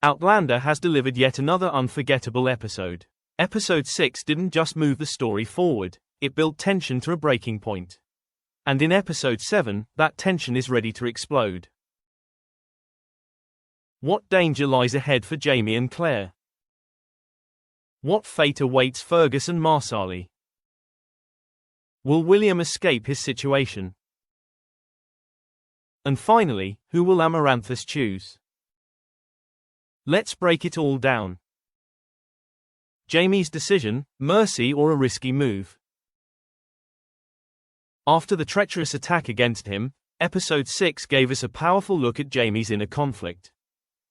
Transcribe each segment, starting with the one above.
Outlander has delivered yet another unforgettable episode. Episode 6 didn't just move the story forward, it built tension to a breaking point. And in Episode 7, that tension is ready to explode. What danger lies ahead for Jamie and Claire? What fate awaits Fergus and Marsali? Will William escape his situation? And finally, who will Amaranthus choose? Let's break it all down. Jamie's decision, mercy or a risky move? After the treacherous attack against him, Episode 6 gave us a powerful look at Jamie's inner conflict.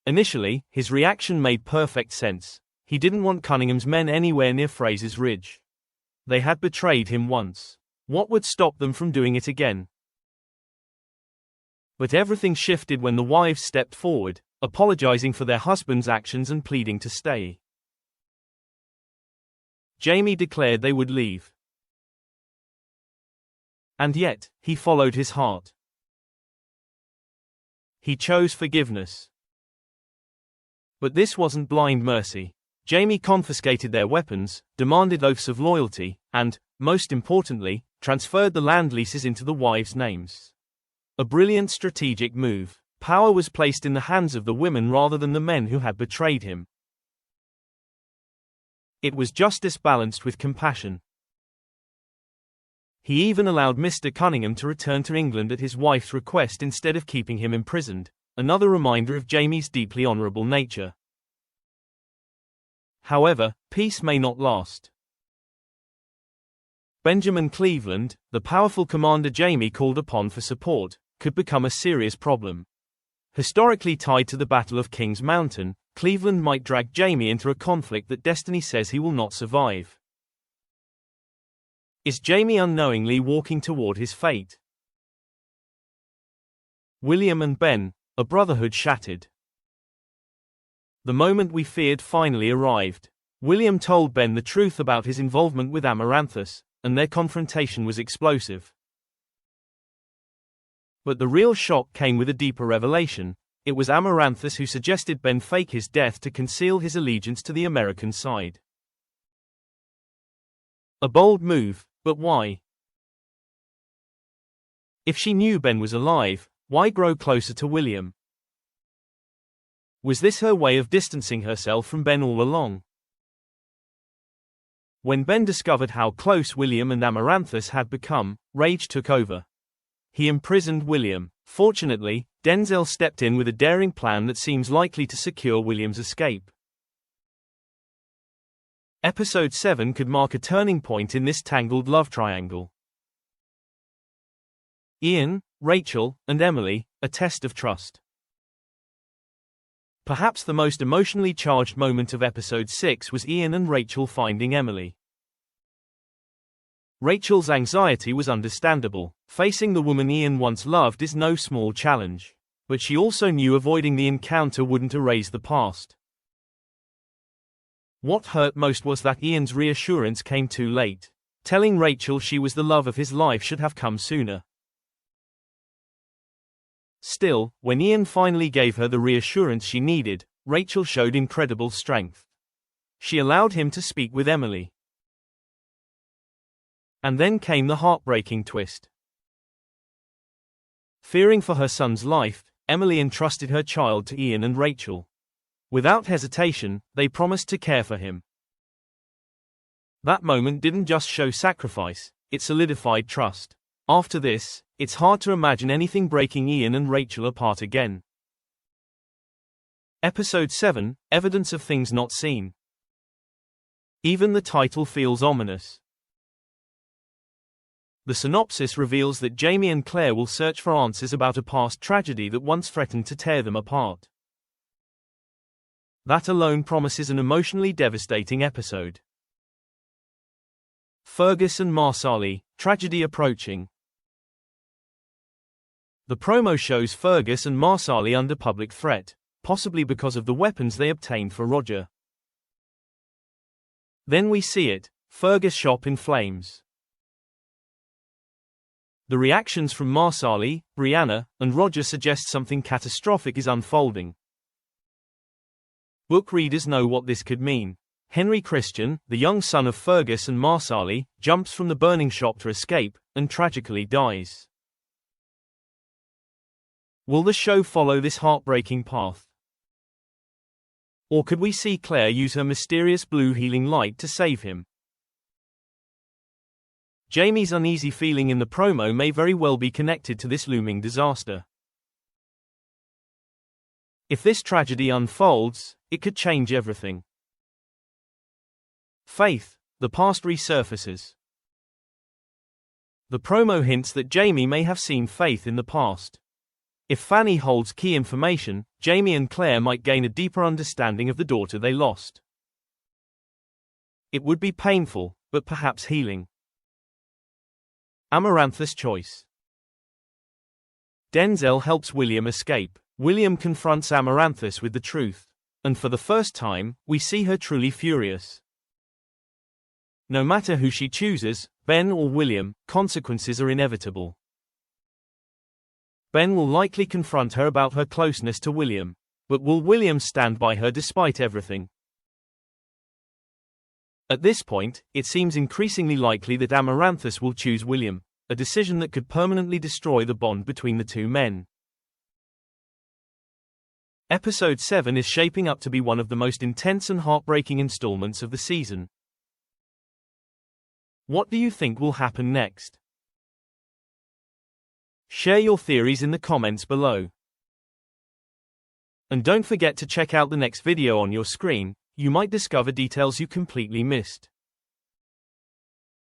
Initially, his reaction made perfect sense. He didn't want Cunningham's men anywhere near Fraser's Ridge. They had betrayed him once. What would stop them from doing it again? But everything shifted when the wives stepped forward, apologizing for their husbands' actions and pleading to stay. Jamie declared they would leave. And yet, he followed his heart. He chose forgiveness. But this wasn't blind mercy. Jamie confiscated their weapons, demanded oaths of loyalty, and, most importantly, transferred the land leases into the wives' names. A brilliant strategic move. Power was placed in the hands of the women rather than the men who had betrayed him. It was justice balanced with compassion. He even allowed Mr. Cunningham to return to England at his wife's request instead of keeping him imprisoned, another reminder of Jamie's deeply honorable nature. However, peace may not last. Benjamin Cleveland, the powerful commander Jamie called upon for support, could become a serious problem. Historically tied to the Battle of King's Mountain, Cleveland might drag Jamie into a conflict that destiny says he will not survive. Is Jamie unknowingly walking toward his fate? William and Ben, a brotherhood shattered. The moment we feared finally arrived. William told Ben the truth about his involvement with Amaranthus, and their confrontation was explosive. But the real shock came with a deeper revelation. It was Amaranthus who suggested Ben fake his death to conceal his allegiance to the American side. A bold move, but why? If she knew Ben was alive, why grow closer to William? Was this her way of distancing herself from Ben all along? When Ben discovered how close William and Amaranthus had become, rage took over. He imprisoned William. Fortunately, Denzel stepped in with a daring plan that seems likely to secure William's escape. Episode 7 could mark a turning point in this tangled love triangle. Ian, Rachel, and Emily, a test of trust. Perhaps the most emotionally charged moment of Episode 6 was Ian and Rachel finding Emily. Rachel's anxiety was understandable. Facing the woman Ian once loved is no small challenge. But she also knew avoiding the encounter wouldn't erase the past. What hurt most was that Ian's reassurance came too late. Telling Rachel she was the love of his life should have come sooner. Still, when Ian finally gave her the reassurance she needed, Rachel showed incredible strength. She allowed him to speak with Emily. And then came the heartbreaking twist. Fearing for her son's life, Emily entrusted her child to Ian and Rachel. Without hesitation, they promised to care for him. That moment didn't just show sacrifice, it solidified trust. After this, it's hard to imagine anything breaking Ian and Rachel apart again. Episode 7, Evidence of Things Not Seen. Even the title feels ominous. The synopsis reveals that Jamie and Claire will search for answers about a past tragedy that once threatened to tear them apart. That alone promises an emotionally devastating episode. Fergus and Marsali, tragedy approaching. The promo shows Fergus and Marsali under public threat, possibly because of the weapons they obtained for Roger. Then we see it, Fergus' shop in flames. The reactions from Marsali, Brianna, and Roger suggest something catastrophic is unfolding. Book readers know what this could mean. Henry Christian, the young son of Fergus and Marsali, jumps from the burning shop to escape, and tragically dies. Will the show follow this heartbreaking path? Or could we see Claire use her mysterious blue healing light to save him? Jamie's uneasy feeling in the promo may very well be connected to this looming disaster. If this tragedy unfolds, it could change everything. Faith, the past resurfaces. The promo hints that Jamie may have seen Faith in the past. If Fanny holds key information, Jamie and Claire might gain a deeper understanding of the daughter they lost. It would be painful, but perhaps healing. Amarantha's choice. Denzel helps William escape. William confronts Amaranthus with the truth. And for the first time, we see her truly furious. No matter who she chooses, Ben or William, consequences are inevitable. Ben will likely confront her about her closeness to William. But will William stand by her despite everything? At this point, it seems increasingly likely that Amaranthus will choose William, a decision that could permanently destroy the bond between the two men. Episode 7 is shaping up to be one of the most intense and heartbreaking installments of the season. What do you think will happen next? Share your theories in the comments below. And don't forget to check out the next video on your screen. You might discover details you completely missed.